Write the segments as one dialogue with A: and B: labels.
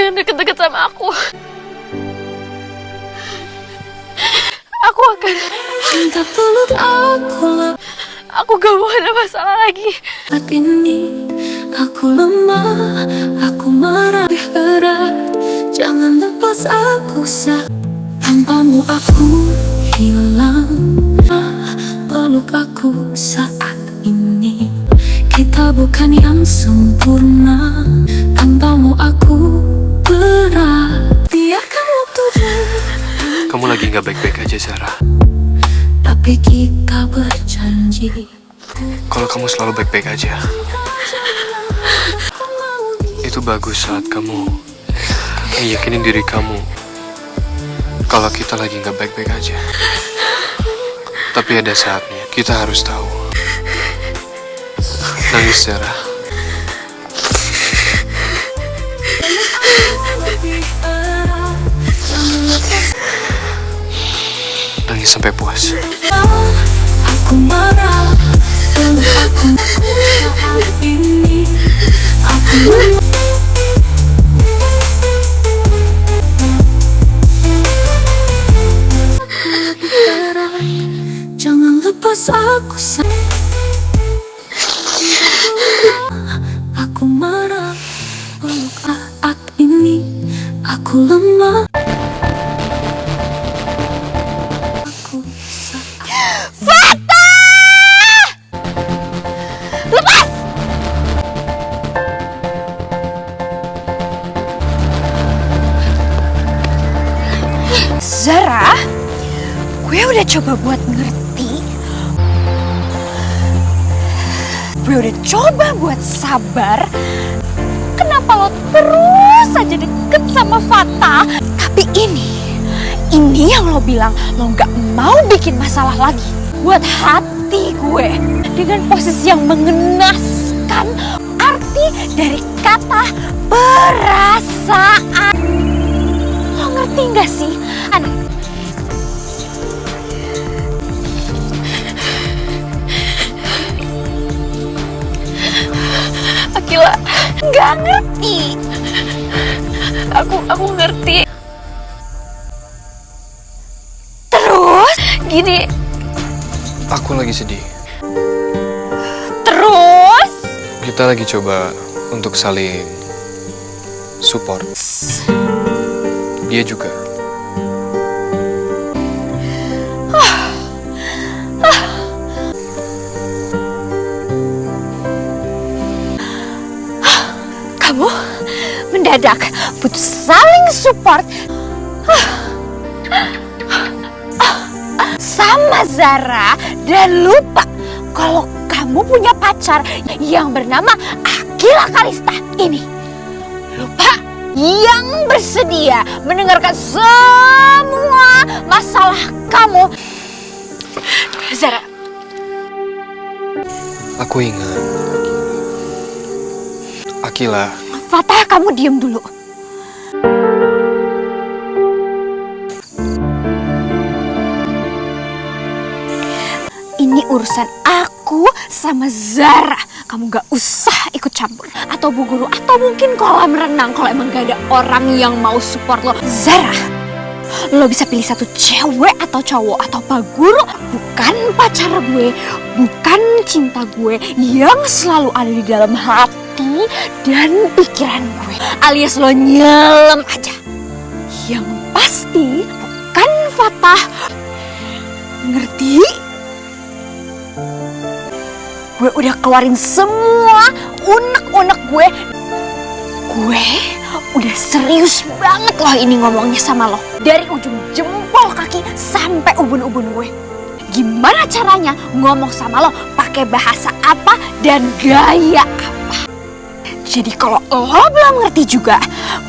A: jangan deket-deket sama aku. Aku akan... Aku gak mau ada masalah lagi.
B: Saat ini aku lemah, aku marah berat. Jangan lepas aku tanpamu aku hilang. Peluk aku saat ini. Kita bukan yang sempurna. Tanpamu aku berat. Biarkan waktu
C: Kamu lagi gak baik-baik aja, Zara.
B: tapi kita berjanji.
C: Kalau kamu selalu baik-baik aja, itu bagus saat kamu yakinin diri kamu kalau kita lagi gak baik-baik aja. Tapi ada saatnya kita harus tahu. Nangis, Zara. Nangis sampai puas.
B: Aku marah, aku saat ini. Aku jangan lepas aku aku marah, peluk saat ini. Aku lemah.
A: Zara, gue udah coba buat ngerti. Gue udah coba buat sabar. Kenapa lo terus aja deket sama Fata? Tapi ini yang lo bilang lo gak mau bikin masalah lagi. Buat hati gue dengan posisi yang mengenaskan. Arti dari kata perasaan. Lo ngerti gak sih? Akila nggak ngerti. Aku ngerti. Terus gini.
C: Aku lagi sedih.
A: Terus
C: Kita lagi coba untuk saling support. Dia juga.
A: kamu mendadak butuh saling support sama Zara dan lupa kalau kamu punya pacar yang bernama Akila Kalista ini. Lupa yang bersedia mendengarkan semua masalah kamu. Zara,
C: Aku ingat. Akila.
A: Fatah, kamu diam dulu. Ini urusan aku sama Zara. Kamu gak usah ikut campur. Atau Bu Guru, atau mungkin kolam renang kalau emang gak ada orang yang mau support lo. Zara, lo bisa pilih satu cewek atau cowok atau Pak Guru. Bukan pacar gue, bukan cinta gue yang selalu ada di dalam hati dan pikiran gue. Alias lo nyelam aja. Yang pasti bukan Fatah. Ngerti? Gue udah keluarin semua unek-unek gue. Gue udah serius banget loh ini ngomongnya sama lo. Dari ujung jempol kaki sampai ubun-ubun gue. Gimana caranya ngomong sama lo, pakai bahasa apa dan gaya apa. Jadi kalau lo belum ngerti juga,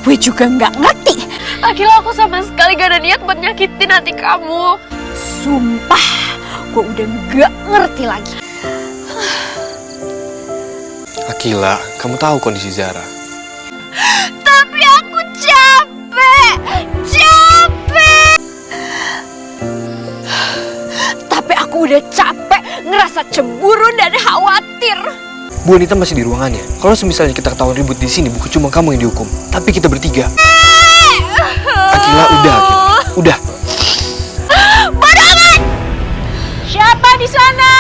A: gue juga nggak ngerti. Akila, aku sama sekali gak ada niat buat nyakitin hati kamu. Sumpah, gue udah nggak ngerti lagi.
C: Akila, kamu tahu kondisi Zara.
A: Tapi aku capek. Tapi aku udah capek ngerasa cemburu dan khawatir.
C: Bu Anita masih di ruangannya. Kalau misalnya kita ketahuan ribut di sini, bukan cuma kamu yang dihukum, tapi kita bertiga. Akila, udah, Akila. Udah.
A: Bodoh amat! Siapa di sana?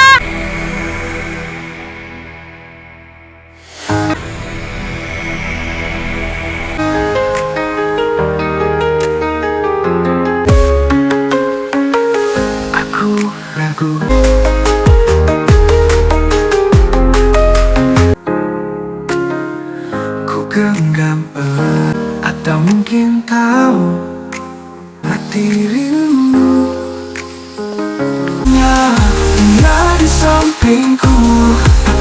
B: Aku ragu. Ku genggam erat atau mungkin tahu hati dirimu. Ya di sampingku,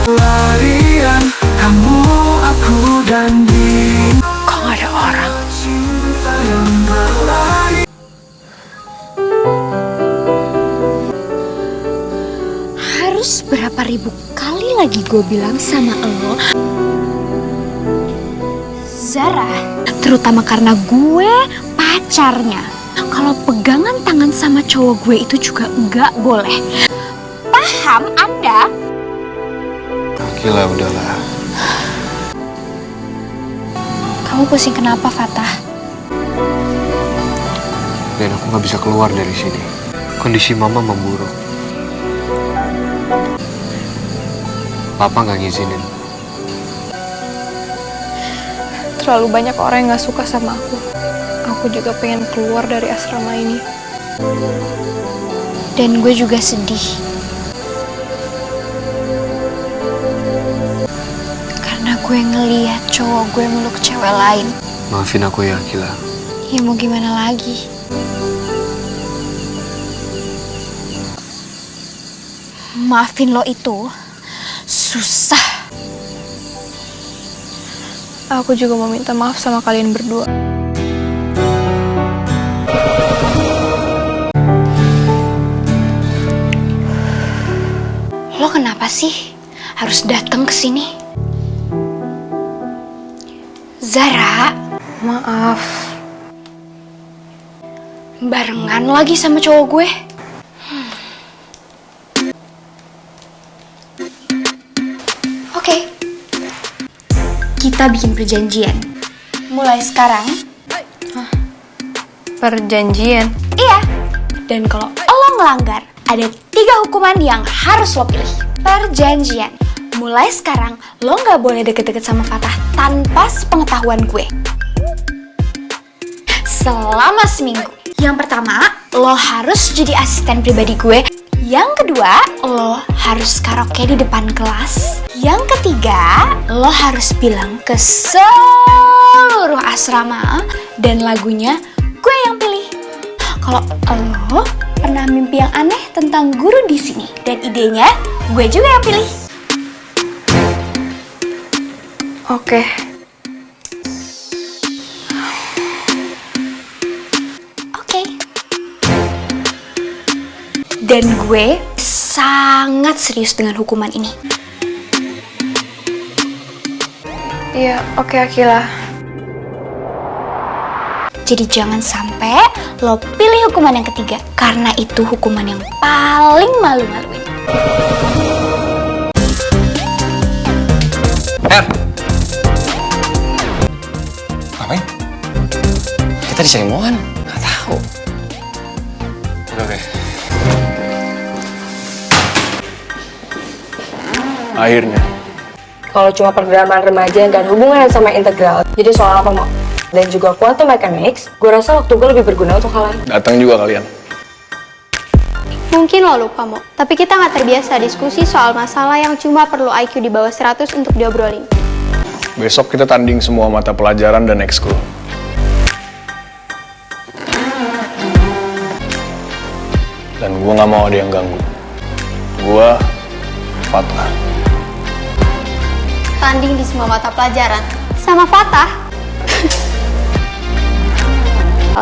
B: pelarian kamu, aku dan dirimu.
A: Kok gak ada orang?
B: Cinta yang berlari.
A: Harus berapa ribu kali lagi gue bilang sama lo, Zara, terutama karena gue pacarnya, kalau pegangan tangan sama cowok gue itu juga nggak boleh. Paham Anda?
C: Akila, udahlah.
A: Kamu pusing kenapa, Fatah?
C: Dan aku nggak bisa keluar dari sini. Kondisi mama memburuk. Papa nggak ngizinin.
D: Terlalu banyak orang yang gak suka sama aku. Aku juga pengen keluar dari asrama ini.
A: Dan gue juga sedih. Karena gue ngeliat cowok gue meluk cewek lain.
C: Maafin aku ya, Akila.
A: Ya mau gimana lagi? Maafin lo itu susah.
D: Aku juga mau minta maaf sama kalian berdua.
A: Lo kenapa sih harus datang ke sini? Zara,
D: Maaf.
A: barengan lagi sama cowok gue. Oke. Kita bikin perjanjian. Mulai sekarang.
D: Perjanjian.
A: Iya. Dan kalau lo ngelanggar, ada 3 hukuman yang harus lo pilih. Perjanjian. Mulai sekarang, lo nggak boleh deket-deket sama Fatah tanpa sepengetahuan gue. Selama seminggu. Yang pertama, lo harus jadi asisten pribadi gue. Yang kedua, lo harus karaoke di depan kelas. Yang ketiga, lo harus bilang ke seluruh asrama dan lagunya gue yang pilih. Kalau lo pernah mimpi yang aneh tentang guru di sini dan idenya gue juga yang pilih.
D: Oke.
A: Oke. Dan gue sangat serius dengan hukuman ini.
D: Iya, oke Akila.
A: Jadi jangan sampai lo pilih hukuman yang ketiga, karena itu hukuman yang paling malu-maluin.
E: Her! Ngapain? Kita dicari Mohan? Nggak tahu.
C: Oke. Akhirnya.
F: Kalau cuma perfilman remaja dan hubungan sama integral, jadi soal apa mau? Dan juga quantum mechanics, gue rasa waktu gue lebih berguna untuk hal lain.
C: Datang juga kalian.
G: Mungkin lo lupa, Mo. Tapi kita nggak terbiasa diskusi soal masalah yang cuma perlu IQ di bawah 100 untuk diobrolin.
H: Besok kita tanding semua mata pelajaran dan ekskul. Dan gue gak mau ada yang ganggu. Gue Fatah.
G: Tanding di semua mata pelajaran. Sama Fatah.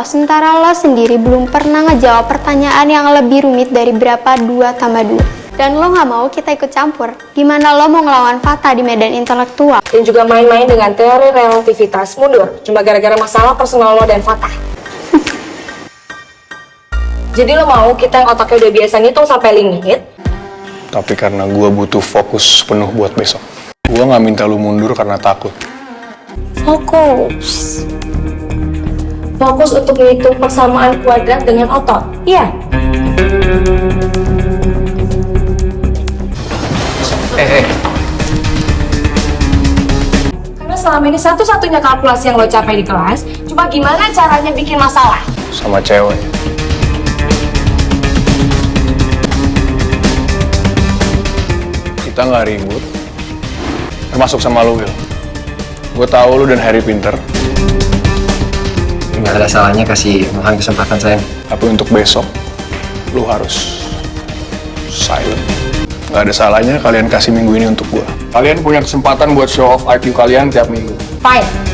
G: Sementara lo sendiri belum pernah ngejawab pertanyaan yang lebih rumit dari berapa 2 tambah 2. Dan lo nggak mau kita ikut campur. Gimana lo mau ngelawan Fatah di medan intelektual?
F: Dan juga main-main dengan teori relativitas mundur, cuma gara-gara masalah personal lo dan Fatah. Jadi lo mau kita yang otaknya udah biasa ngitung sampai limit,
H: Tapi karena gue butuh fokus penuh buat besok. Gue nggak minta lu mundur karena takut.
F: Fokus. Fokus untuk menghitung persamaan kuadrat dengan otot. Iya. Karena selama ini satu-satunya kalkulasi yang lo capai di kelas, cuma gimana caranya bikin masalah.
H: Sama cewek. Kita nggak ribut. Termasuk sama lu, Will. Gue tahu lu dan Harry pinter.
E: Nggak ada salahnya kasih Mohan kesempatan, sayang.
H: Tapi untuk besok, lu harus silent. Nggak ada salahnya kalian kasih minggu ini untuk gue. Kalian punya kesempatan buat show off IQ kalian tiap minggu.
F: Fine.